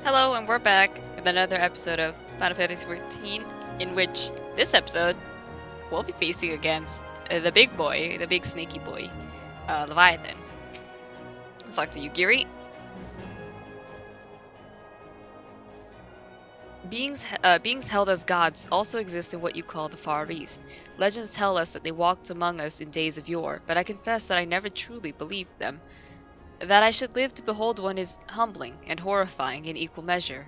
Hello, and we're back with another episode of Final Fantasy XIV, in which this episode we'll be facing against the big boy, the big snaky boy, Leviathan. Let's talk to you, Giri. Beings held as gods also exist in what you call the Far East. Legends tell us that they walked among us in days of yore, but I confess that I never truly believed them. That I should live to behold one is humbling and horrifying in equal measure.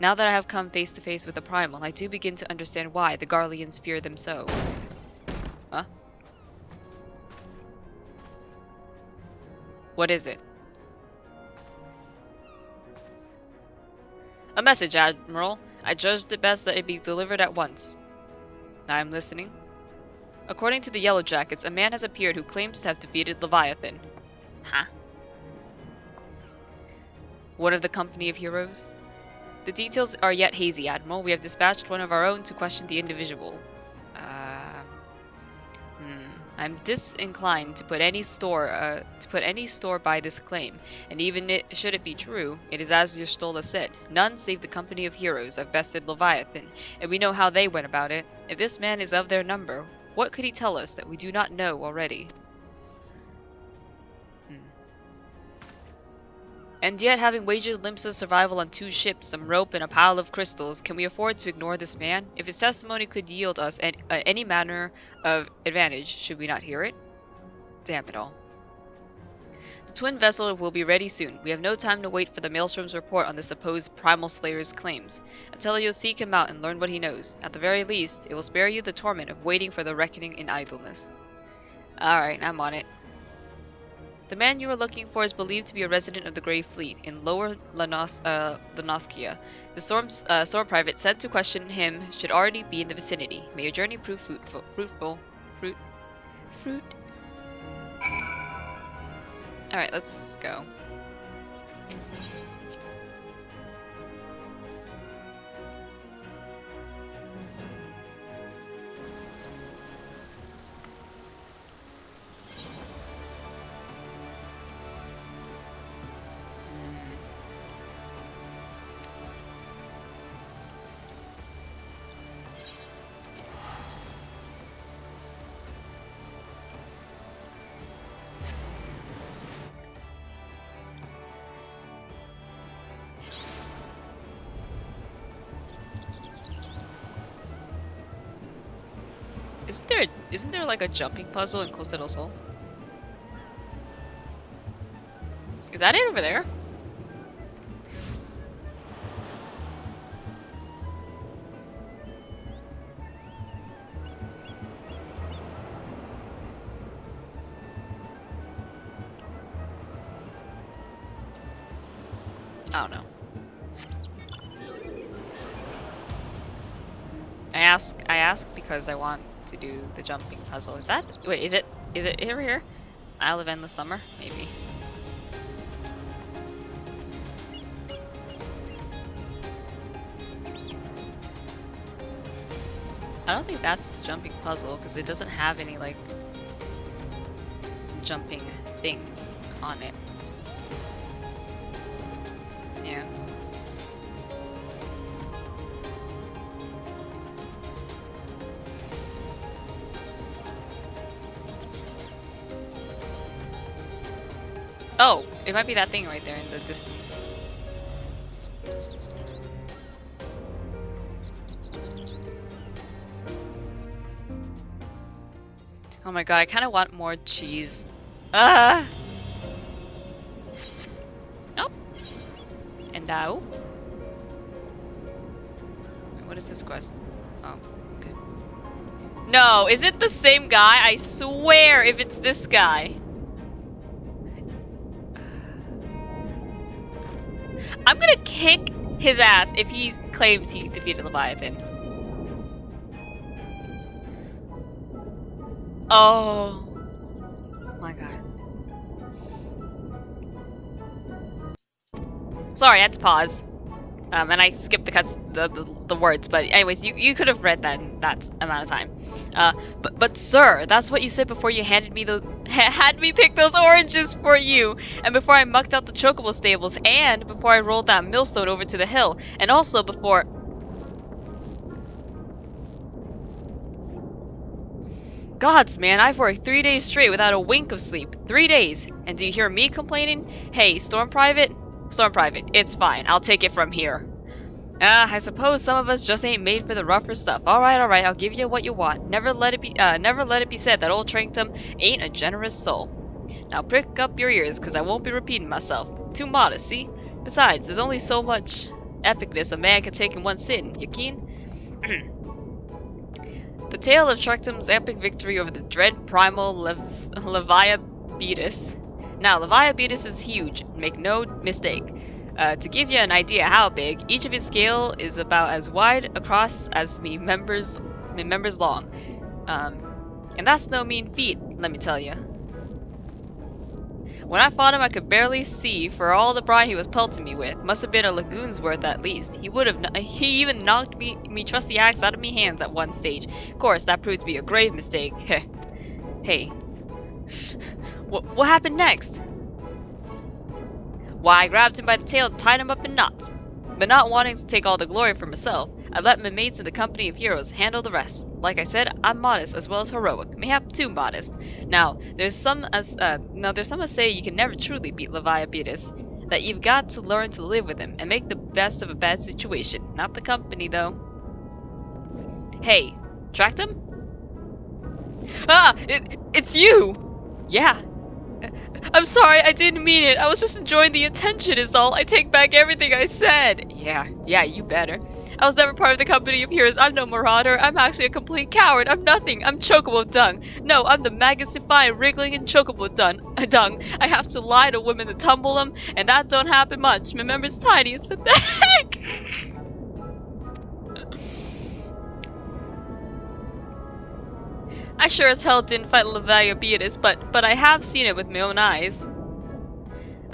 Now that I have come face to face with the Primal, I do begin to understand why the Garleans fear them so. Huh? What is it? A message, Admiral. I judged it best that it be delivered at once. I am listening. According to the Yellow Jackets, a man has appeared who claims to have defeated Leviathan. Huh? One of the company of heroes? The details are yet hazy, Admiral. We have dispatched one of our own to question the individual. I'm disinclined to put any store by this claim, and even should it be true, it is as Y'shtola said. None save the company of heroes have bested Leviathan, and we know how they went about it. If this man is of their number, what could he tell us that we do not know already? And yet, having wagered Limpsa's survival on 2 ships, some rope, and a pile of crystals, can we afford to ignore this man? If his testimony could yield us any manner of advantage, should we not hear it? Damn it all. The twin vessel will be ready soon. We have no time to wait for the Maelstrom's report on the supposed Primal Slayer's claims. Until you'll seek him out and learn what he knows. At the very least, it will spare you the torment of waiting for the reckoning in idleness. Alright, I'm on it. The man you are looking for is believed to be a resident of the Grey Fleet in Lower Lanoskia. The Storm Private sent to question him should already be in the vicinity. May your journey prove fruitful. Alright, let's go. Isn't there like a jumping puzzle in Costa del Sol? Is that it over there? I don't know. I ask because I want to do the jumping puzzle. Is that? Wait, is it over here? Isle of Endless Summer? Maybe. I don't think that's the jumping puzzle because it doesn't have any like jumping things on it. Yeah. Oh, it might be that thing right there in the distance. Oh my god, I kind of want more cheese. Ah! Nope. And now? What is this quest? Oh, okay. No, is it the same guy? I swear if it's this guy. I'm gonna kick his ass if he claims he defeated Leviathan. Oh my god. Sorry, I had to pause. And I skipped the the words, but anyways, you could have read that in that amount of time. But sir, that's what you said before you handed me those had me pick those oranges for you, and before I mucked out the chocobo stables, and before I rolled that millstone over to the hill, and also before. Gods, man, I've worked 3 days straight without a wink of sleep. 3 days. And do you hear me complaining? Hey, Storm Private? Storm Private, it's fine. I'll take it from here. I suppose some of us just ain't made for the rougher stuff. Alright, I'll give you what you want. Never let it be said that old Tranktum ain't a generous soul. Now prick up your ears, cause I won't be repeating myself. Too modest, see? Besides, there's only so much epicness a man can take in one sitting. You keen? The tale of Trectum's epic victory over the dread primal Leviathan. Now, Leviathan is huge, make no mistake. To give you an idea how big, each of his scale is about as wide across as me members long. And that's no mean feat, let me tell you. When I fought him, I could barely see for all the brine he was pelting me with. Must have been a lagoon's worth at least. He even knocked me trusty axe out of me hands at one stage. Of course, that proved to be a grave mistake. Hey, what happened next? Why, I grabbed him by the tail and tied him up in knots. But not wanting to take all the glory for myself, I let my mates in the company of heroes handle the rest. Like I said, I'm modest as well as heroic, mayhap too modest. Now, there's some as say you can never truly beat Leviathan, that you've got to learn to live with him and make the best of a bad situation. Not the company, though. Hey, tracked him? Ah, it's you! Yeah. I'm sorry, I didn't mean it. I was just enjoying the attention is all. I take back everything I said. Yeah, you better. I was never part of the company of heroes. I'm no marauder. I'm actually a complete coward. I'm nothing. I'm chocobo dung. No, I'm the magnified wriggling and chocobo dung. I have to lie to women to tumble them, and that don't happen much. My member's tiny. It's pathetic. I sure as hell didn't fight Leviathan, but I have seen it with my own eyes.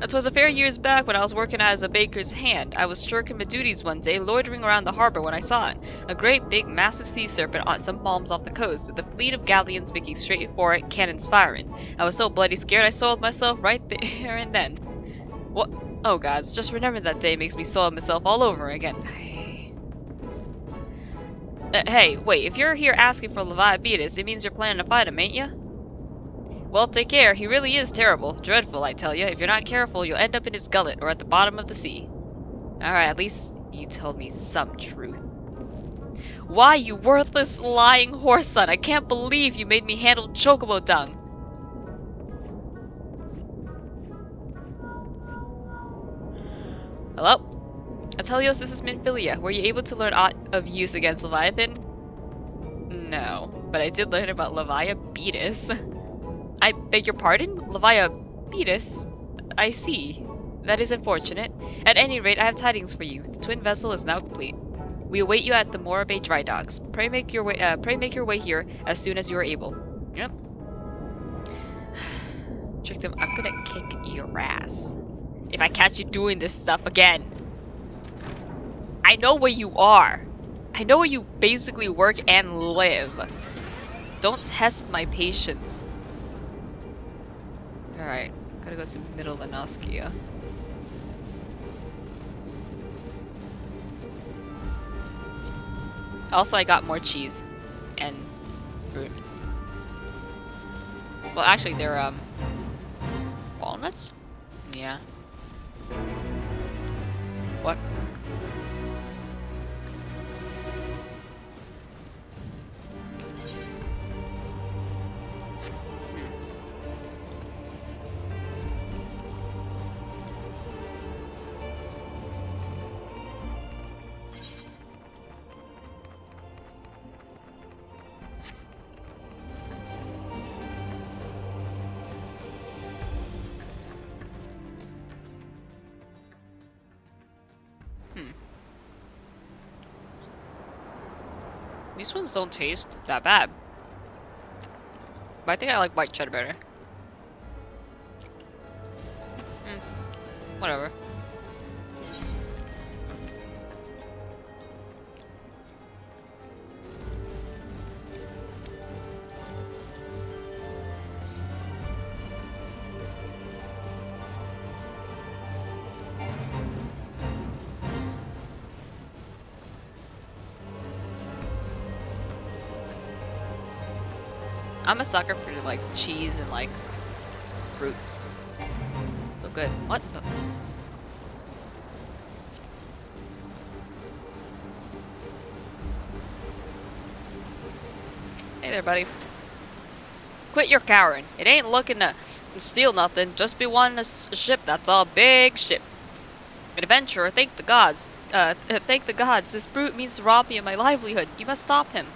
It was a fair years back when I was working as a baker's hand. I was shirking my duties one day, loitering around the harbor when I saw it. A great big massive sea serpent on some palms off the coast, with a fleet of galleons making straight for it, cannons firing. I was so bloody scared I soiled myself right there and then. What? Oh gods, just remembering that day makes me soil myself all over again. Hey, wait, if you're here asking for Leviathan, it means you're planning to fight him, ain't ya? Well, take care. He really is terrible. Dreadful, I tell you. If you're not careful, you'll end up in his gullet or at the bottom of the sea. Alright, at least you told me some truth. Why, you worthless, lying horse son! I can't believe you made me handle chocobo dung! Hello? Atelios, this is Minfilia. Were you able to learn aught of use against Leviathan? No, but I did learn about Leviathan. I beg your pardon? Leviathan? I see. That is unfortunate. At any rate, I have tidings for you. The twin vessel is now complete. We await you at the Morabay dry docks. Pray make your way here as soon as you are able. Yep. Tricked him. I'm gonna kick your ass if I catch you doing this stuff again. I know where you are. I know where you basically work and live. Don't test my patience. Alright, gotta go to Middle Lanoskia. Also, I got more cheese and fruit. Well, actually, they're walnuts? Yeah. What? These ones don't taste that bad. But I think I like white cheddar better. Whatever. I'm a sucker for like cheese and like fruit. So good. What? The? Hey there, buddy. Quit your cowering. It ain't looking to steal nothing. Just be wanting a ship. That's all. Big ship. An adventurer. Thank the gods. Thank the gods. This brute means to rob me of my livelihood. You must stop him.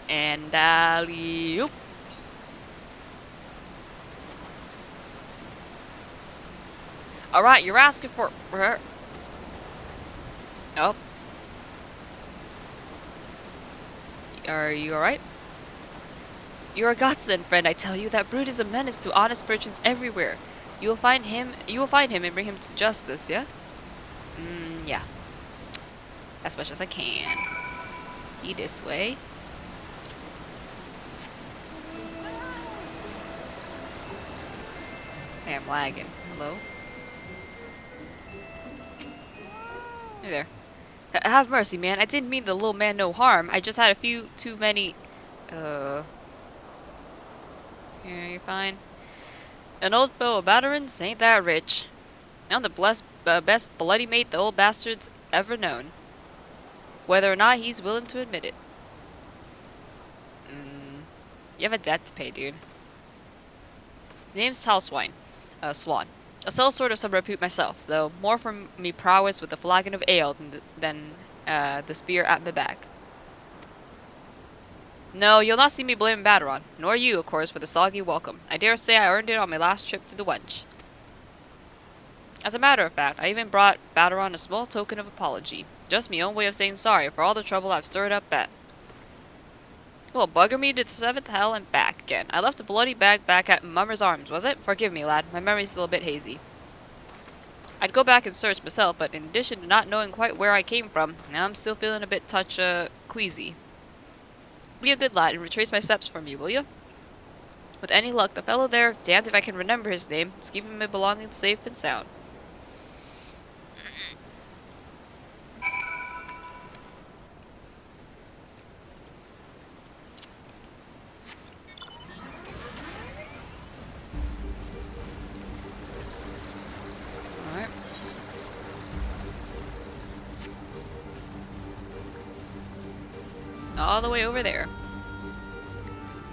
And alley-oop. Alright, you're asking for her. Oh. Are you alright? You're a godsend, friend, I tell you. That brute is a menace to honest merchants everywhere. You will find him and bring him to justice, yeah? Yeah. As much as I can. He this way. Hey, I'm lagging. Hello? Hey there. Have mercy, man. I didn't mean the little man no harm. I just had a few too many... Yeah, you're fine. An old foe of veterans ain't that rich. I'm the best bloody mate the old bastard's ever known. Whether or not he's willing to admit it. You have a debt to pay, dude. Name's Talswine. Swan. A sellsword of some repute myself, though more for me prowess with a flagon of ale than the spear at my back. No, you'll not see me blaming Baderon, nor you, of course, for the soggy welcome. I dare say I earned it on my last trip to the wench. As a matter of fact, I even brought Baderon a small token of apology. Just me own way of saying sorry for all the trouble I've stirred up at. Well, bugger me to the 7th hell and back again. I left a bloody bag back at Mummer's Arms, was it? Forgive me, lad. My memory's still a bit hazy. I'd go back and search myself, but in addition to not knowing quite where I came from, now I'm still feeling a bit queasy. Be a good lad and retrace my steps for me, will you? With any luck, the fellow there, damned if I can remember his name, is keeping my belongings safe and sound. Alright. All the way over there.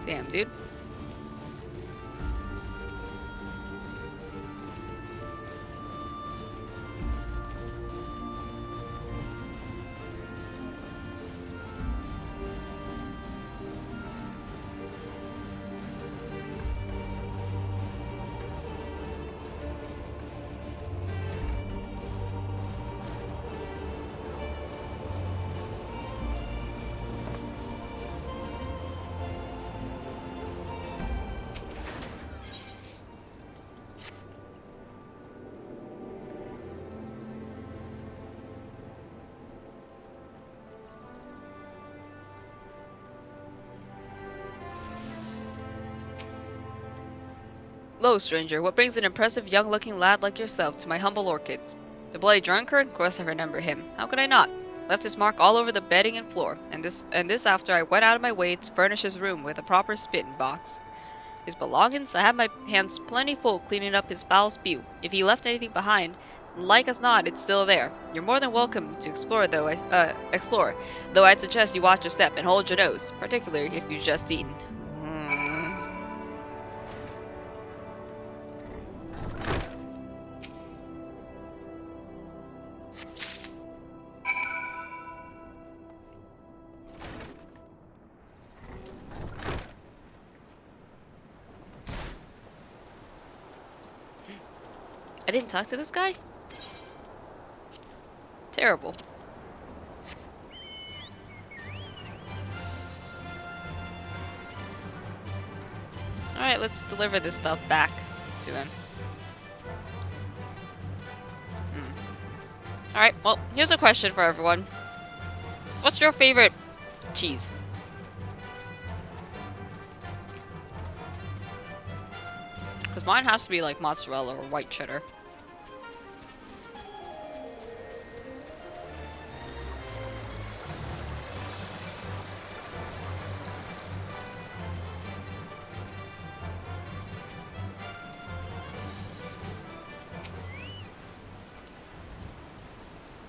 Damn, dude. Lo, stranger, what brings an impressive young-looking lad like yourself to my humble orchids? The bloody drunkard? Of course I remember him. How could I not? Left his mark all over the bedding and floor, and this after I went out of my way to furnish his room with a proper spitting box. His belongings? I had my hands plenty full cleaning up his foul spew. If he left anything behind, like as not, it's still there. You're more than welcome to explore, though I'd suggest you watch your step and hold your nose, particularly if you've just eaten. I didn't talk to this guy? Terrible. Alright, let's deliver this stuff back to him. Alright, well, here's a question for everyone. What's your favorite cheese? Because mine has to be like mozzarella or white cheddar.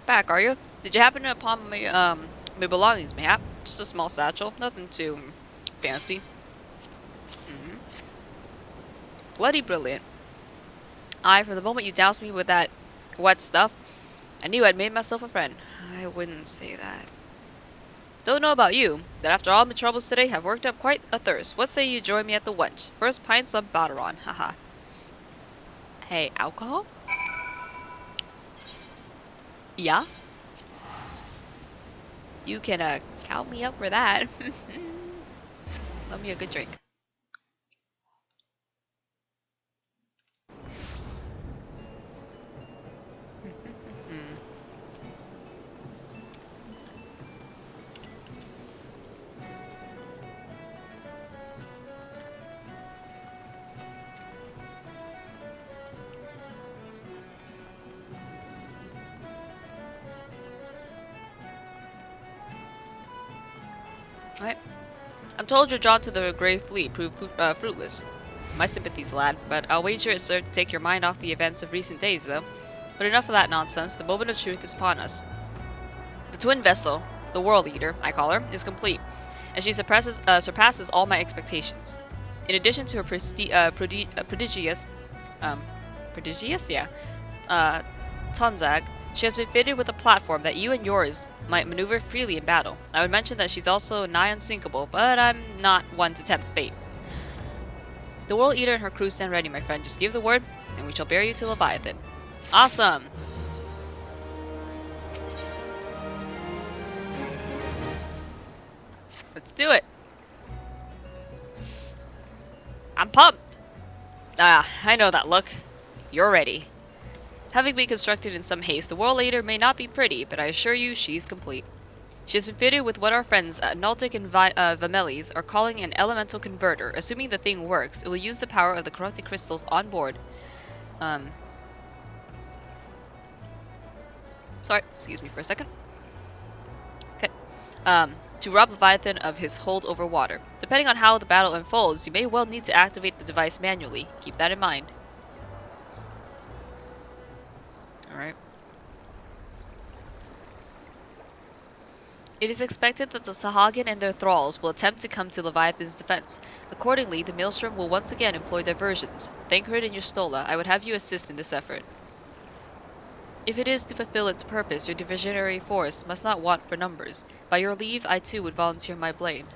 Back, are you? Did you happen upon my belongings, mayhap? Just a small satchel, nothing too fancy. Bloody brilliant. From the moment you doused me with that wet stuff, I knew I'd made myself a friend. I wouldn't say that. Don't know about you, but after all my troubles today, I've worked up quite a thirst. What say you join me at the wench? First pints on Baderon, haha. Hey, alcohol? Yeah? You can, count me up for that. Love me a good drink. Alright. I'm told you're drawn to the Grey Fleet, prove fruitless. My sympathies, lad, but I'll wager it served to take your mind off the events of recent days, though. But enough of that nonsense, the moment of truth is upon us. The twin vessel, the World Eater, I call her, is complete, and she surpasses all my expectations. In addition to her prodigious, Tonzag, she has been fitted with a platform that you and yours might maneuver freely in battle. I would mention that she's also nigh unsinkable, but I'm not one to tempt fate. The World Eater and her crew stand ready, my friend. Just give the word, and we shall bear you to Leviathan. Awesome! Let's do it! I'm pumped! Ah, I know that look. You're ready. Having been constructed in some haste, the World Eater may not be pretty, but I assure you she's complete. She has been fitted with what our friends at Naltic and Vamelis are calling an elemental converter. Assuming the thing works, it will use the power of the corrupted crystals on board. Sorry, excuse me for a second. Okay. To rob Leviathan of his hold over water. Depending on how the battle unfolds, you may well need to activate the device manually. Keep that in mind. Alright. It is expected that the Sahagin and their thralls will attempt to come to Leviathan's defense. Accordingly, the Maelstrom will once again employ diversions. Thancred and Yustola, I would have you assist in this effort. If it is to fulfill its purpose, your divisionary force must not want for numbers. By your leave, I too would volunteer my blade.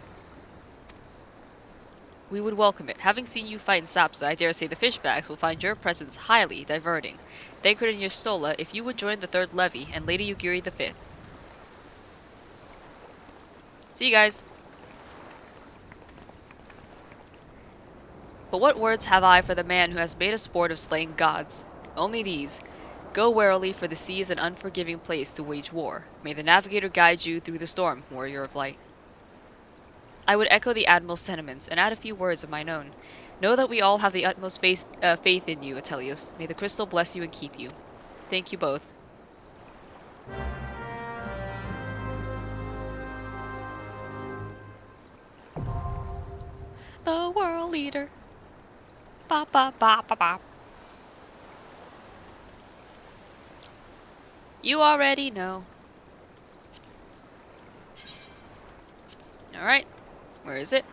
We would welcome it. Having seen you fight in Sapsa, I dare say the fishbags will find your presence highly diverting. Thancred and Yustola, if you would join the 3rd Levy, and Lady Yugiri the 5th. See you guys. But what words have I for the man who has made a sport of slaying gods? Only these. Go warily, for the sea is an unforgiving place to wage war. May the navigator guide you through the storm, warrior of light. I would echo the Admiral's sentiments, and add a few words of mine own. Know that we all have the utmost faith in you, Atelius. May the crystal bless you and keep you. Thank you both. The World Leader. Ba ba ba ba ba. You already know. Alright. Where is it?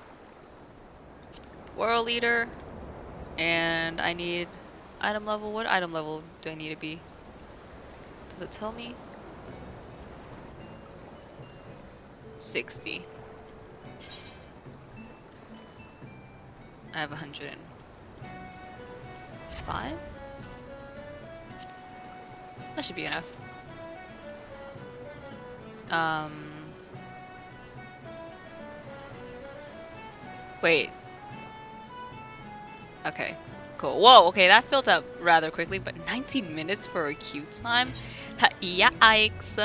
World Leader. And I need item level. What item level do I need to be? Does it tell me? 60. I have 105? That should be enough. Wait. Okay. Cool. Whoa, okay, that filled up rather quickly, but 19 minutes for a queue time? Yikes.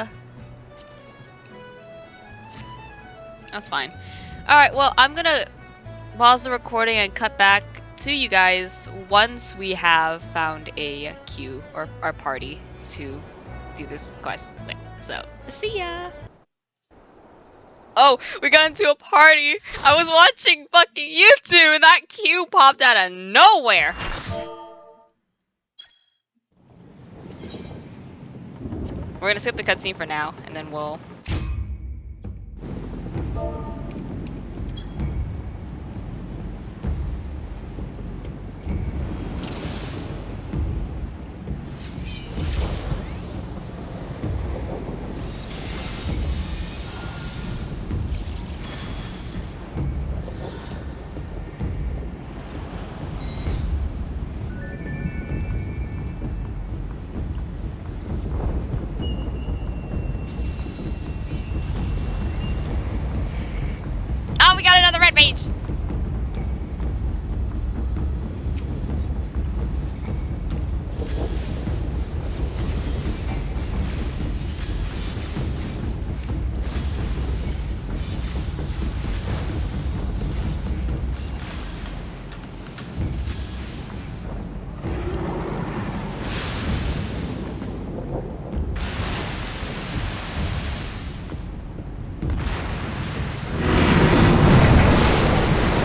That's fine. Alright, well, I'm gonna pause the recording and cut back to you guys once we have found a queue or our party to do this quest with. So, see ya! Oh, we got into a party! I was watching fucking YouTube and that queue popped out of nowhere! We're gonna skip the cutscene for now, and then we'll... Oh, we got another red page!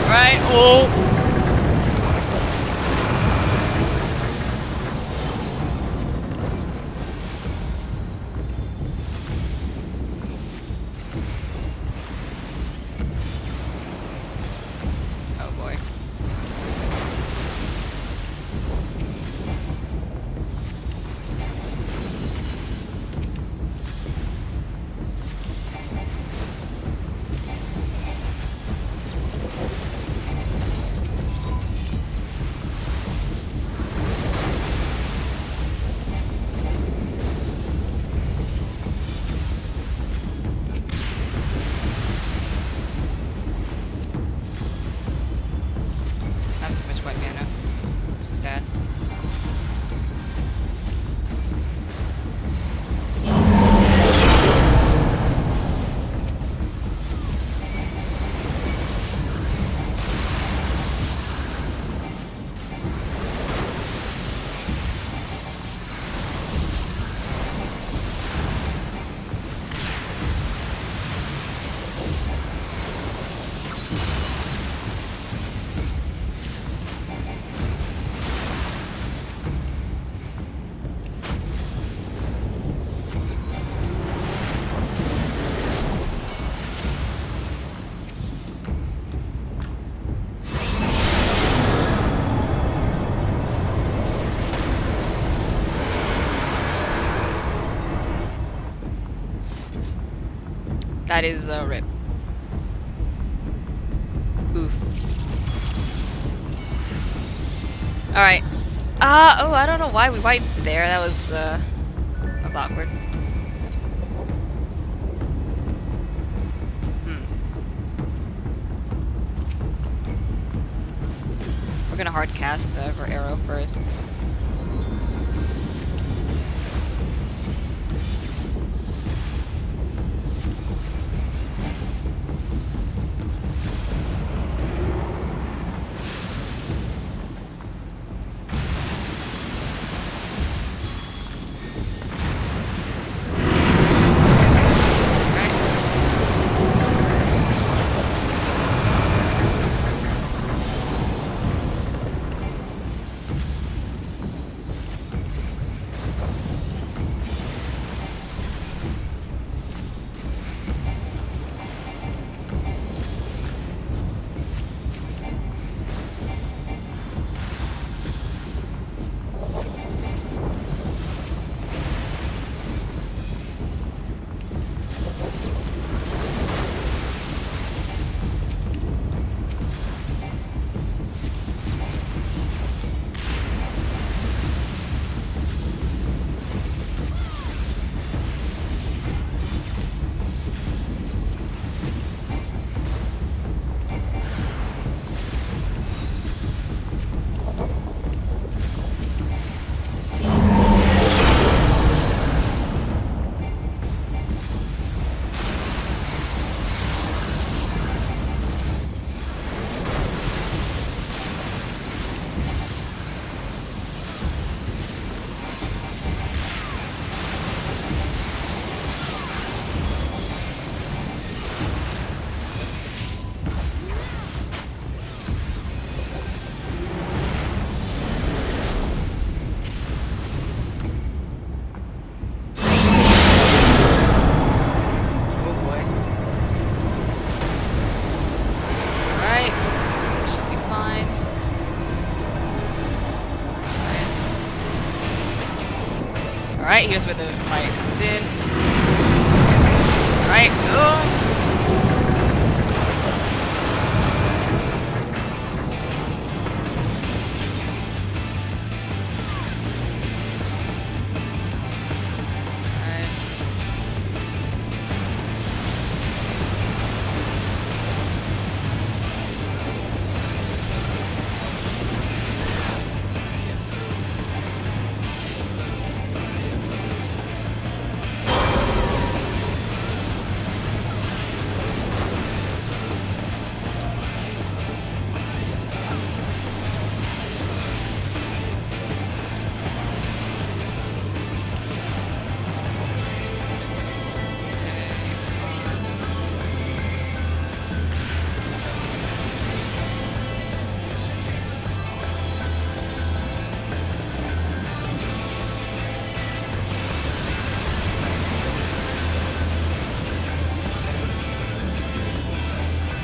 Right, oh! Oh boy. Not too much white mana. This is bad. That is a rip. Oof. Alright. Oh, I don't know why we wiped there. That was awkward. We're gonna hard cast for arrow first. Alright, here's where the fight comes in. Alright, go!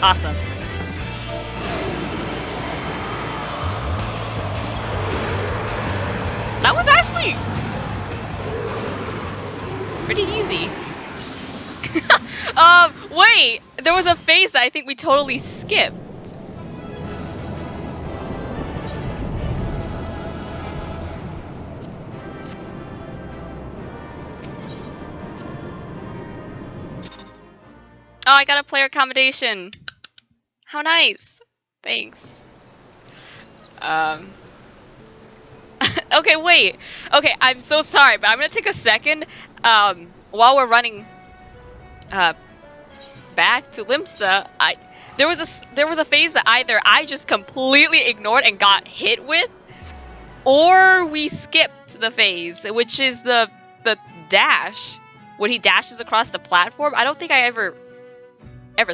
Awesome. That was actually pretty easy. Wait! There was a phase that I think we totally skipped. Oh, I got a player accommodation. How nice. Thanks. Okay, wait. Okay, I'm so sorry, but I'm gonna take a second, while we're running, back to Limsa. There was a phase that either I just completely ignored and got hit with, or we skipped the phase, which is the dash. When he dashes across the platform, I don't think I ever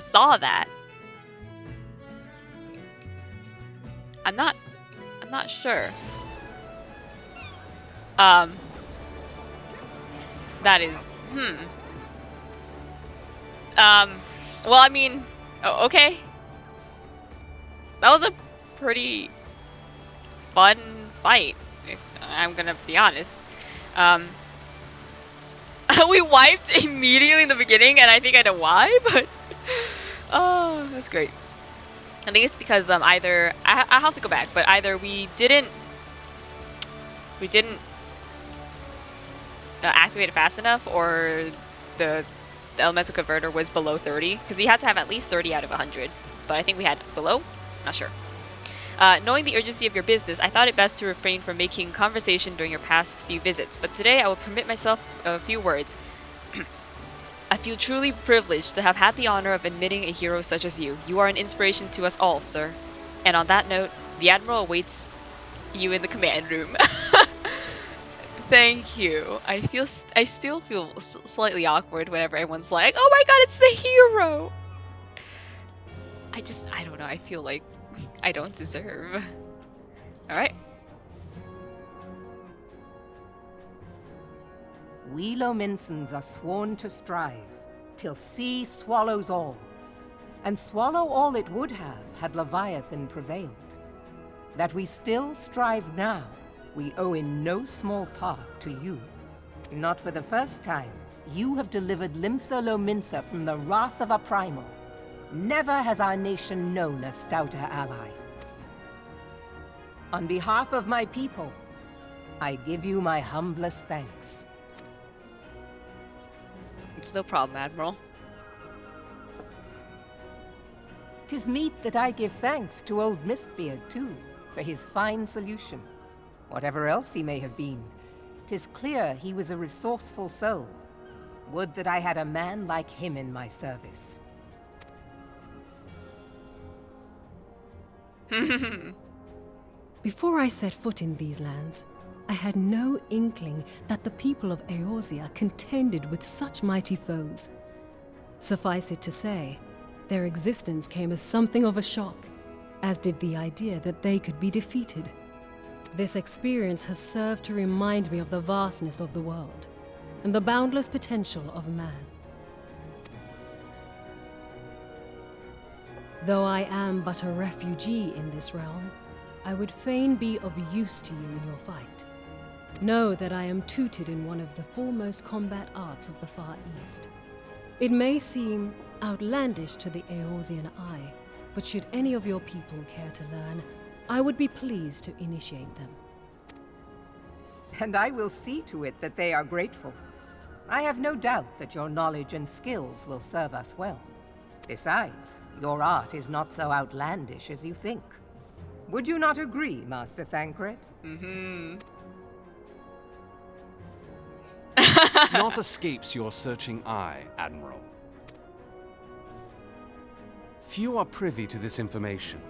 saw that. I'm not sure. That is, well, I mean, okay. That was a pretty fun fight, if I'm gonna be honest. We wiped immediately in the beginning, and I think I know why, but oh, that's great. I think it's because either I'll have to go back, but either we didn't activate it fast enough, or the elemental converter was below 30, because you had to have at least 30 out of 100, but I think we had below. Not sure. Knowing the urgency of your business, I thought it best to refrain from making conversation during your past few visits, but today I will permit myself a few words. I feel truly privileged to have had the honor of admitting a hero such as you. You are an inspiration to us all, sir. And on that note, the Admiral awaits you in the command room. Thank you. I still feel slightly awkward whenever everyone's like, oh my god, it's the hero! I don't know, I feel like I don't deserve. Alright. We Lominsons are sworn to strive, till sea swallows all. And swallow all it would have, had Leviathan prevailed. That we still strive now, we owe in no small part to you. Not for the first time, you have delivered Limsa Lominsa from the wrath of a primal. Never has our nation known a stouter ally. On behalf of my people, I give you my humblest thanks. It's no problem, Admiral. 'Tis meet that I give thanks to old Mistbeard, too, for his fine solution. Whatever else he may have been, 'tis clear he was a resourceful soul. Would that I had a man like him in my service. Before I set foot in these lands, I had no inkling that the people of Eorzea contended with such mighty foes. Suffice it to say, their existence came as something of a shock, as did the idea that they could be defeated. This experience has served to remind me of the vastness of the world, and the boundless potential of man. Though I am but a refugee in this realm, I would fain be of use to you in your fight. Know that I am tutored in one of the foremost combat arts of the Far East. It may seem outlandish to the Eorzean eye, but should any of your people care to learn, I would be pleased to initiate them. And I will see to it that they are grateful. I have no doubt that your knowledge and skills will serve us well. Besides, your art is not so outlandish as you think. Would you not agree, Master Thancred? Naught escapes your searching eye, Admiral. Few are privy to this information,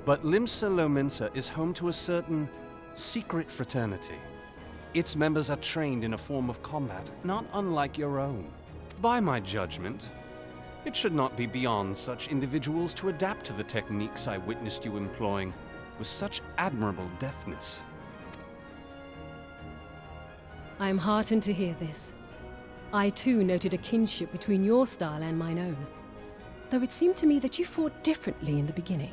but Limsa Lominsa is home to a certain secret fraternity. Its members are trained in a form of combat not unlike your own. By my judgment, it should not be beyond such individuals to adapt to the techniques I witnessed you employing with such admirable deftness. I am heartened to hear this. I too noted a kinship between your style and mine own, though it seemed to me that you fought differently in the beginning.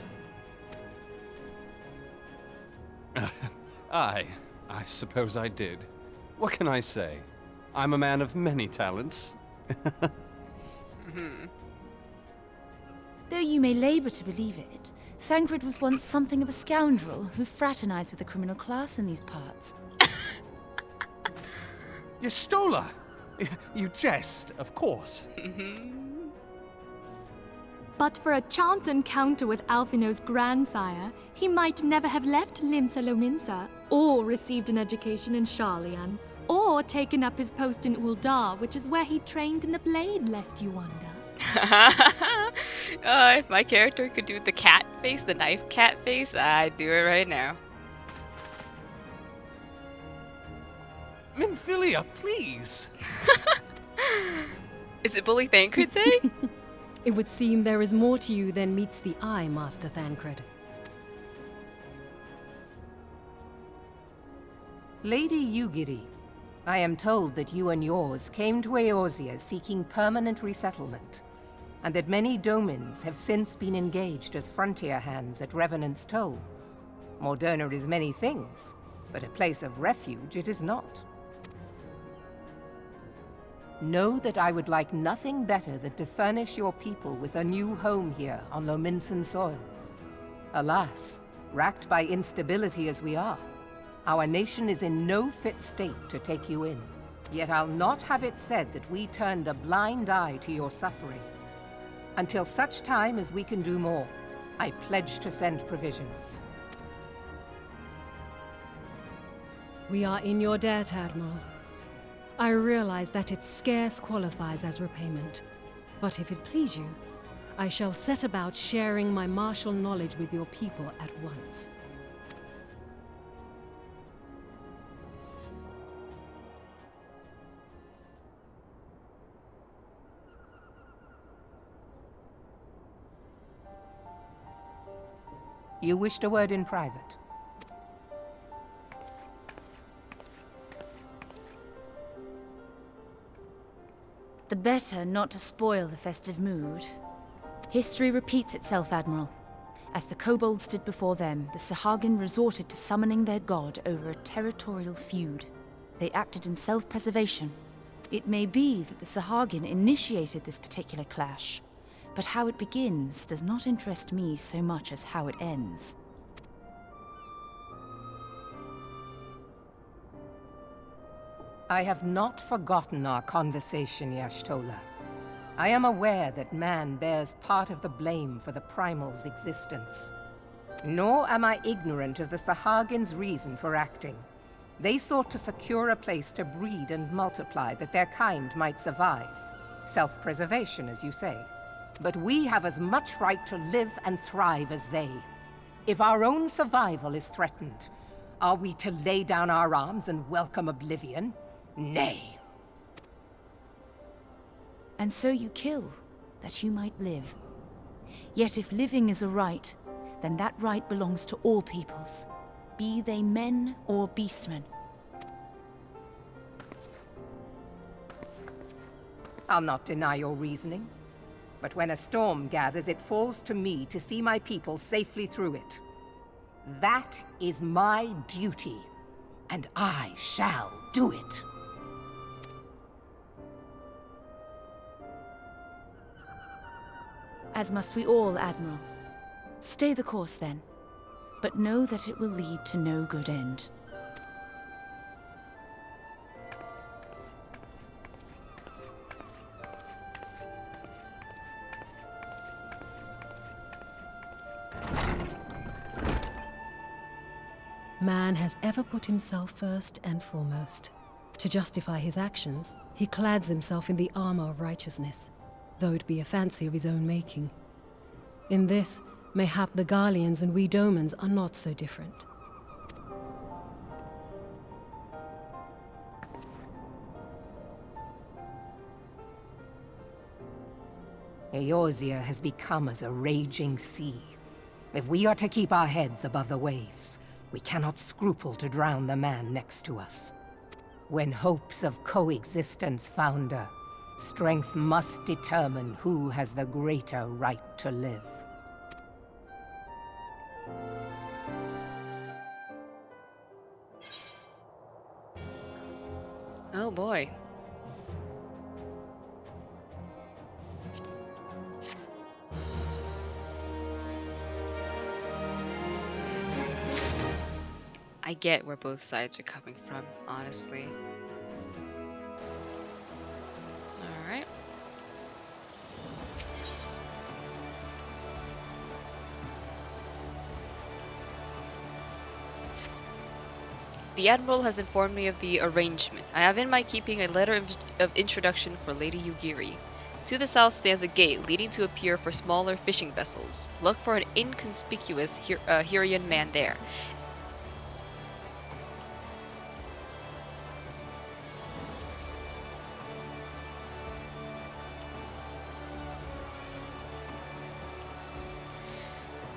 I suppose I did. What can I say? I'm a man of many talents. Though you may labor to believe it, Thancred was once something of a scoundrel who fraternized with the criminal class in these parts. Yestola! You jest, of course. But for a chance encounter with Alphino's grandsire, he might never have left Limsa Lominsa, or received an education in Sharlayan, or taken up his post in Uldar, which is where he trained in the blade, lest you wonder. If my character could do the cat face, the knife cat face, I'd do it right now. Minfilia, please! Is it Bully Thancred Day? It would seem there is more to you than meets the eye, Master Thancred. Lady Yugiri, I am told that you and yours came to Eorzea seeking permanent resettlement, and that many domins have since been engaged as frontier hands at Revenant's Toll. Moderna is many things, but a place of refuge it is not. Know that I would like nothing better than to furnish your people with a new home here on Lominsan soil. Alas, racked by instability as we are, our nation is in no fit state to take you in. Yet I'll not have it said that we turned a blind eye to your suffering. Until such time as we can do more, I pledge to send provisions. We are in your debt, Admiral. I realize that it scarce qualifies as repayment, but if it please you, I shall set about sharing my martial knowledge with your people at once. You wished a word in private. The better not to spoil the festive mood. History repeats itself, Admiral. As the kobolds did before them, the Sahagin resorted to summoning their god over a territorial feud. They acted in self-preservation. It may be that the Sahagin initiated this particular clash, but how it begins does not interest me so much as how it ends. I have not forgotten our conversation, Y'ashtola. I am aware that man bears part of the blame for the Primal's existence. Nor am I ignorant of the Sahagin's reason for acting. They sought to secure a place to breed and multiply that their kind might survive. Self-preservation, as you say. But we have as much right to live and thrive as they. If our own survival is threatened, are we to lay down our arms and welcome oblivion? Nay. And so you kill, that you might live. Yet if living is a right, then that right belongs to all peoples, be they men or beastmen. I'll not deny your reasoning. But when a storm gathers, it falls to me to see my people safely through it. That is my duty. and I shall do it. As must we all, Admiral. Stay the course, then. But know that it will lead to no good end. Man has ever put himself first and foremost. To justify his actions, he clads himself in the armor of righteousness, though it be a fancy of his own making. In this, mayhap the Garleans and we Domans are not so different. Eorzea has become as a raging sea. If we are to keep our heads above the waves, we cannot scruple to drown the man next to us. When hopes of coexistence founder, strength must determine who has the greater right to live. Oh boy. I get where both sides are coming from, honestly. Alright. The Admiral has informed me of the arrangement. I have in my keeping a letter of introduction for Lady Yugiri. To the south stands a gate leading to a pier for smaller fishing vessels. Look for an inconspicuous Hyrrian man there.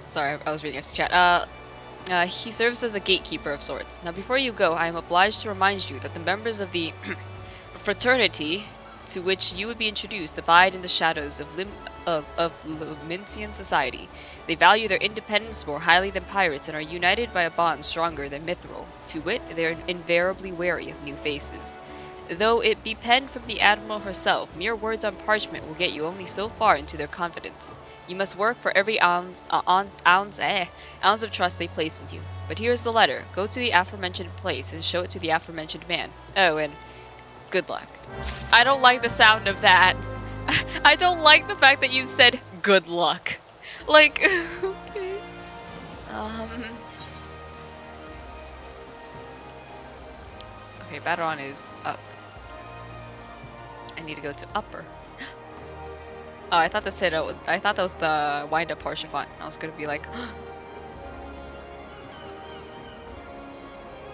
Sorry, I was reading FT chat. He serves as a gatekeeper of sorts. Now, before you go, I am obliged to remind you that the members of the fraternity to which you would be introduced abide in the shadows of Luminsian society. They value their independence more highly than pirates and are united by a bond stronger than mithril. To wit, they are invariably wary of new faces. Though it be penned from the Admiral herself, mere words on parchment will get you only so far into their confidence. You must work for every ounce of trust they place in you. But here's the letter. Go to the aforementioned place and show it to the aforementioned man. Oh, and good luck. I don't like the sound of that. I don't like the fact that you said good luck. Like, okay. Okay, Baderon is up. I need to go to upper. Oh, I thought this said I thought that was the wind up Haurchefant. I was gonna be like,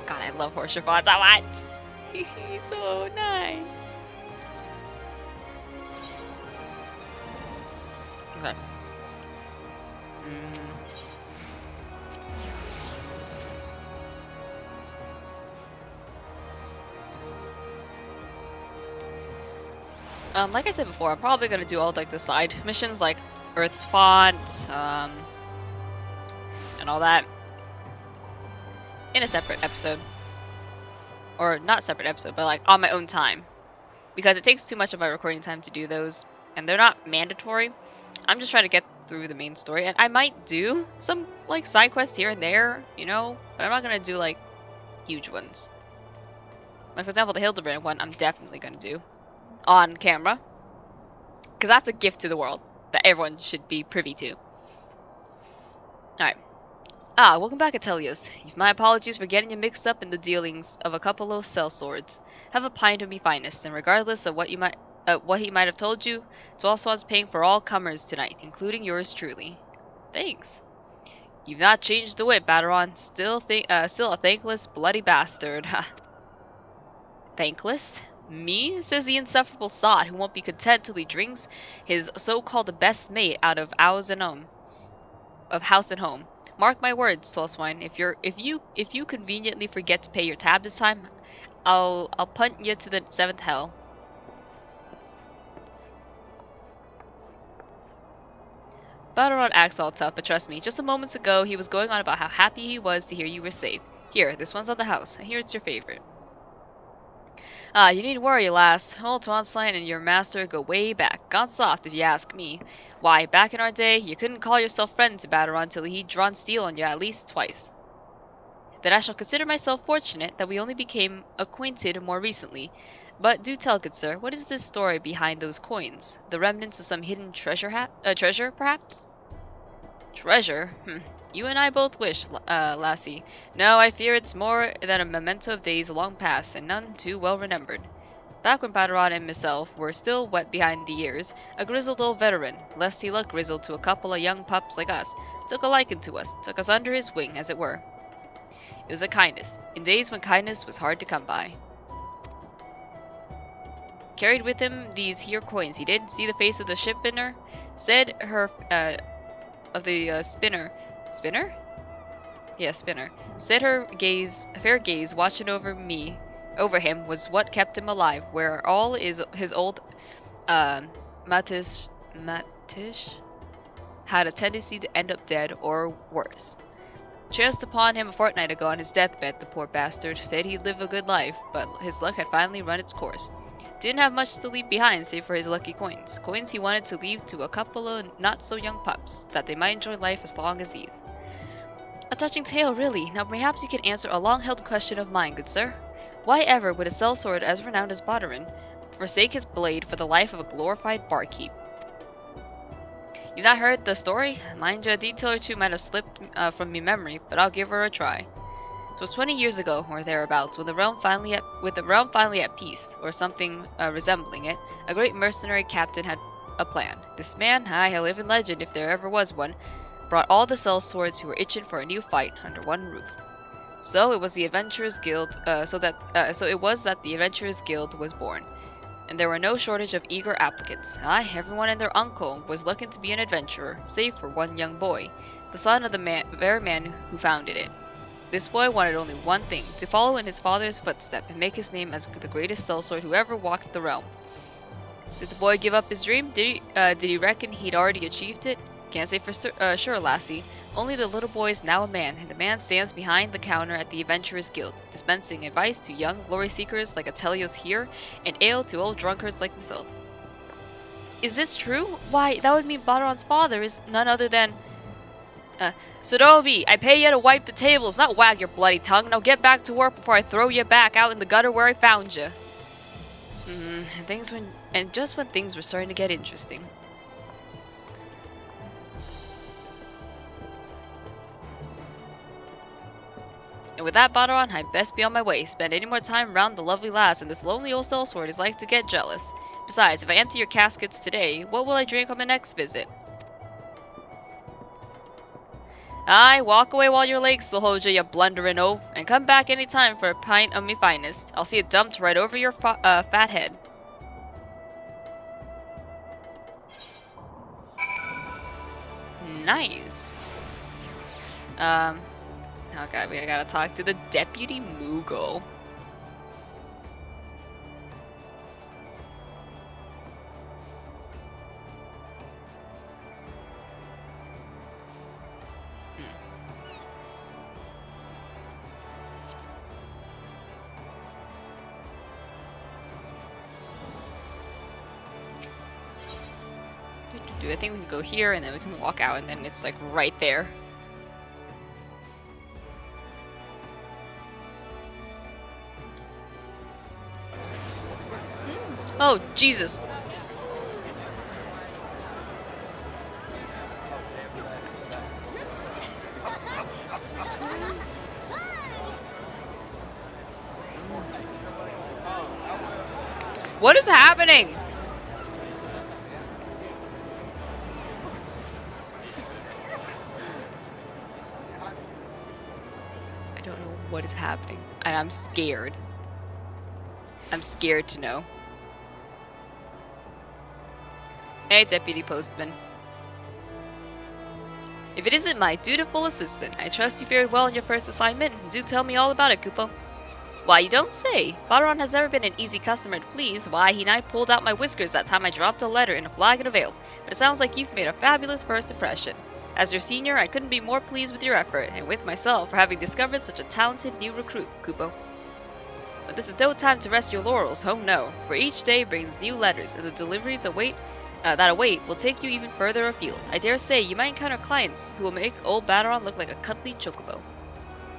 God, I love Haurchefant so much. He's so nice. Okay. Like I said before, I'm probably gonna do all like the side missions, like Earth's Font, and all that, in a separate episode, or not separate episode, but like on my own time, because it takes too much of my recording time to do those, and they're not mandatory. I'm just trying to get through the main story, and I might do some like side quests here and there, you know, but I'm not gonna do like huge ones. Like for example, the Hildebrand one, I'm definitely gonna do on camera, because that's a gift to the world that everyone should be privy to. Alright. Welcome back, Atelios. My apologies for getting you mixed up in the dealings of a couple of sellswords. Have a pint of me finest, and regardless of what he might have told you, Twelve paying for all comers tonight, including yours truly. Thanks. You've not changed the whip, Baderon. Still a thankless, bloody bastard. Thankless? Me? Says the insufferable sot who won't be content till he drinks his so-called best mate out of house and home. Mark my words, Twelve. If you conveniently forget to pay your tab this time, I'll punt you to the 7th hell. Baderon acts all tough, but trust me, just a moments ago he was going on about how happy he was to hear you were safe. Here, this one's on the house. I hear it's your favorite. Ah, you needn't worry, lass. Old Twansline and your master go way back. Gone soft, if you ask me. Why, back in our day, you couldn't call yourself friend to Baderon till he'd drawn steel on you at least twice. Then I shall consider myself fortunate that we only became acquainted more recently. But do tell, good sir, what is this story behind those coins? The remnants of some hidden treasure, perhaps? Treasure? You and I both wish, lassie. No, I fear it's more than a memento of days long past, and none too well remembered. Back when Pateron and myself were still wet behind the ears, a grizzled old veteran, lest he looked grizzled to a couple of young pups like us, took a liking to us, took us under his wing, as it were. It was a kindness, in days when kindness was hard to come by. Carried with him these here coins, he did see the face of the shipbuilder, said her, of the spinner. Spinner? Yeah, spinner. Said her gaze, fair gaze, watching over him, was what kept him alive, where all is his old, Matish had a tendency to end up dead, or worse. Chanced upon him a fortnight ago on his deathbed, the poor bastard. Said he'd live a good life, but his luck had finally run its course. Didn't have much to leave behind save for his lucky coins. Coins he wanted to leave to a couple of not-so-young pups, that they might enjoy life as long as these. A touching tale, really. Now perhaps you can answer a long-held question of mine, good sir. Why ever would a sellsword as renowned as Baderon forsake his blade for the life of a glorified barkeep? You've not heard the story? Mind you, a detail or two might have slipped from me memory, but I'll give her a try. So 20 years ago, or thereabouts, with the realm finally at peace, or something resembling it, a great mercenary captain had a plan. This man, a living legend if there ever was one, brought all the sellswords who were itching for a new fight under one roof. So it was the Adventurers Guild. So it was that the Adventurers Guild was born, and there were no shortage of eager applicants. Everyone and their uncle was looking to be an adventurer, save for one young boy, the son of the very man who founded it. This boy wanted only one thing, to follow in his father's footsteps and make his name as the greatest sellsword who ever walked the realm. Did the boy give up his dream? Did he reckon he'd already achieved it? Can't say for sure, lassie. Only the little boy is now a man, and the man stands behind the counter at the Adventurers Guild, dispensing advice to young glory seekers like Atelios here, and ale to old drunkards like himself. Is this true? Why, that would mean Baderon's father is none other than... Sodobi, I pay you to wipe the tables, not wag your bloody tongue. Now get back to work before I throw you back out in the gutter where I found you. Just when things were starting to get interesting. And with that, Baderon, I'd best be on my way. Spend any more time around the lovely lass, and this lonely old sellsword is like to get jealous. Besides, if I empty your caskets today, what will I drink on my next visit? Aye, walk away while your legs still hold you, you blundering oaf, and come back any time for a pint of me finest. I'll see it dumped right over your fat head. Nice. Oh god, I gotta talk to the Deputy Moogle. I think we can go here and then we can walk out and then it's like right there. Oh, Jesus. What is happening? I don't know what is happening, and I'm scared. I'm scared to know. Hey, Deputy Postman. If it isn't my dutiful assistant, I trust you fared well in your first assignment. Do tell me all about it, Kupo. Why, you don't say. Baderon has never been an easy customer to please. Why, he nigh pulled out my whiskers that time I dropped a letter in a flagon of ale. But it sounds like you've made a fabulous first impression. As your senior, I couldn't be more pleased with your effort, and with myself for having discovered such a talented new recruit, Kupo. But this is no time to rest your laurels, oh no, for each day brings new letters, and the deliveries that await will take you even further afield. I dare say you might encounter clients who will make old Battaron look like a cuddly chocobo.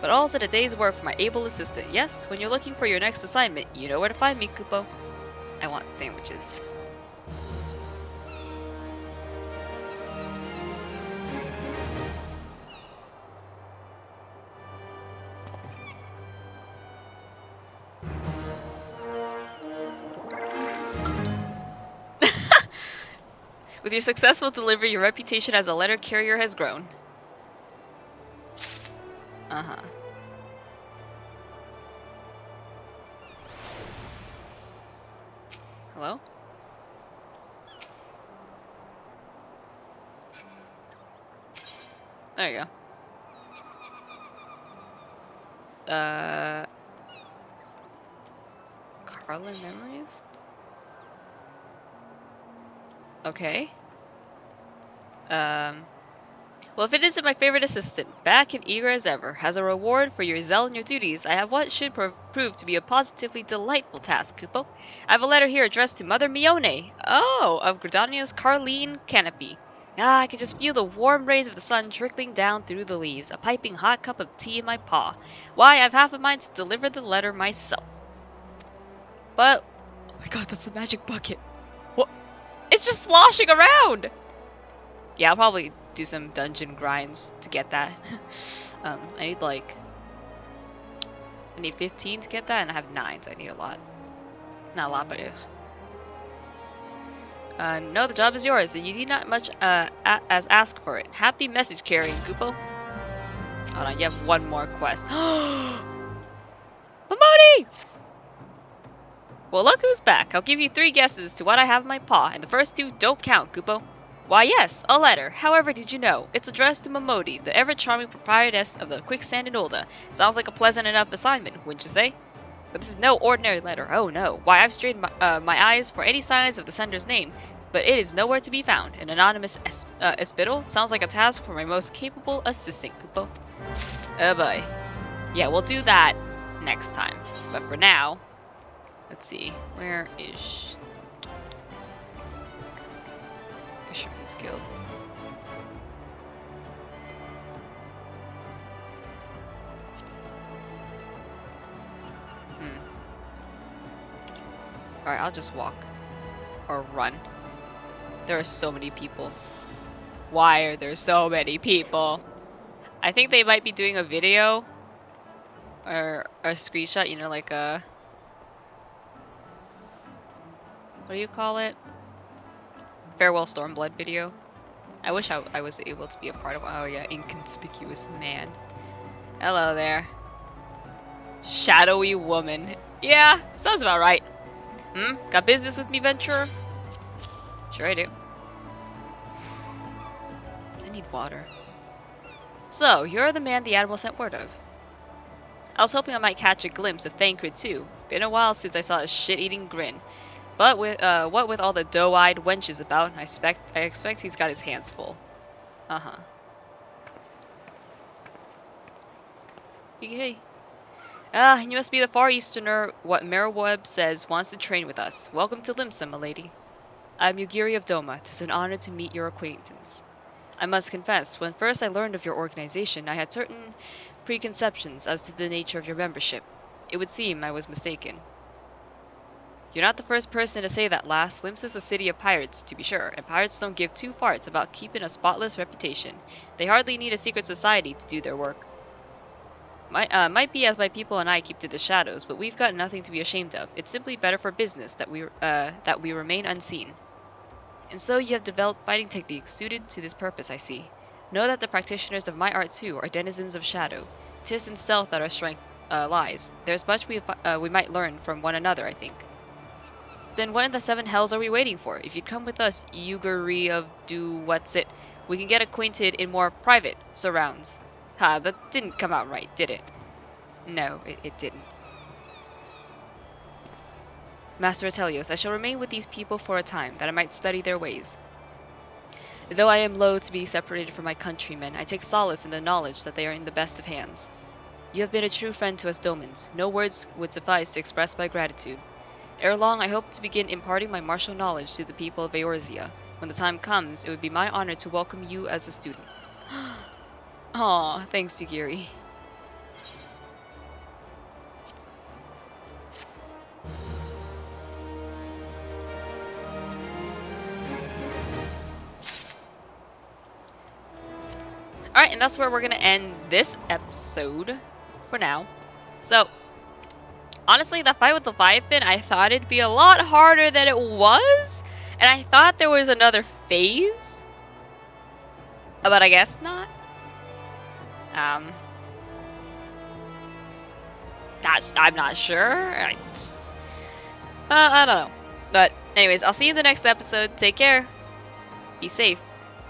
But all's at a day's work for my able assistant. Yes, when you're looking for your next assignment, you know where to find me, Kupo. I want sandwiches. With your successful delivery, your reputation as a letter carrier has grown. Uh-huh. Hello? There you go. Carlin Memories? Okay. Well, if it isn't my favorite assistant, back and eager as ever, as a reward for your zeal and your duties, I have what should prove to be a positively delightful task, Kupo. I have a letter here addressed to Mother Mione, of Gridania's Carline Canopy. Ah, I can just feel the warm rays of the sun trickling down through the leaves, a piping hot cup of tea in my paw. Why, I've half a mind to deliver the letter myself. But, oh my god, that's the magic bucket. What? It's just sloshing around! Yeah, I'll probably do some dungeon grinds to get that. I need 15 to get that, and I have 9, so I need a lot. Not a lot, but no, the job is yours, and you need not much as ask for it. Happy message carrying, Kupo. Hold on, you have one more quest. Mamoni! Well, look who's back. I'll give you 3 guesses to what I have in my paw, and the first 2 don't count, Kupo. Why, yes, a letter. However did you know? It's addressed to Momodi, the ever-charming proprietress of the Quicksand in Ulda. Sounds like a pleasant enough assignment, wouldn't you say? But this is no ordinary letter. Oh no. Why, I've strained my eyes for any signs of the sender's name, but it is nowhere to be found. An anonymous espital? Sounds like a task for my most capable assistant, Kupo. Oh boy. Yeah, we'll do that next time. But for now, let's see. Where is... Fisherman's Guild. Alright, I'll just walk. Or run. There are so many people. Why are there so many people? I think they might be doing a video. Or a screenshot, you know, like a... What do you call it? Farewell Stormblood video. I wish I was able to be a part of it. Oh yeah, inconspicuous man. Hello there. Shadowy woman. Yeah, sounds about right. Got business with me, venturer? Sure I do. I need water. So, you're the man the Admiral sent word of. I was hoping I might catch a glimpse of Thancred too. Been a while since I saw his shit-eating grin. But with what with all the doe-eyed wenches about, I expect he's got his hands full. Uh-huh. Hey. Ah, you must be the Far Easterner what Meroweb says wants to train with us. Welcome to Limsa, milady. I'm Yugiri of Doma. 'Tis an honor to meet your acquaintance. I must confess, when first I learned of your organization, I had certain preconceptions as to the nature of your membership. It would seem I was mistaken. You're not the first person to say that, lass. Limsa is a city of pirates, to be sure, and pirates don't give 2 farts about keeping a spotless reputation. They hardly need a secret society to do their work. Might be as my people and I keep to the shadows, but we've got nothing to be ashamed of. It's simply better for business that we remain unseen. And so you have developed fighting techniques suited to this purpose, I see. Know that the practitioners of my art too are denizens of shadow. 'Tis in stealth that our strength lies. There's much we might learn from one another, I think. Then what in the 7 hells are we waiting for? If you'd come with us, Yugiri of what's-it, we can get acquainted in more private surrounds. Ha, that didn't come out right, did it? No, it didn't. Master Atelios, I shall remain with these people for a time, that I might study their ways. Though I am loath to be separated from my countrymen, I take solace in the knowledge that they are in the best of hands. You have been a true friend to us Domans. No words would suffice to express my gratitude. Ere long, I hope to begin imparting my martial knowledge to the people of Eorzea. When the time comes, it would be my honor to welcome you as a student. Aw, thanks, Yugiri. Alright, and that's where we're gonna end this episode for now. So, honestly, the fight with Leviathan, I thought it'd be a lot harder than it was. And I thought there was another phase. But I guess not. I'm not sure. I don't know. But anyways, I'll see you in the next episode. Take care. Be safe.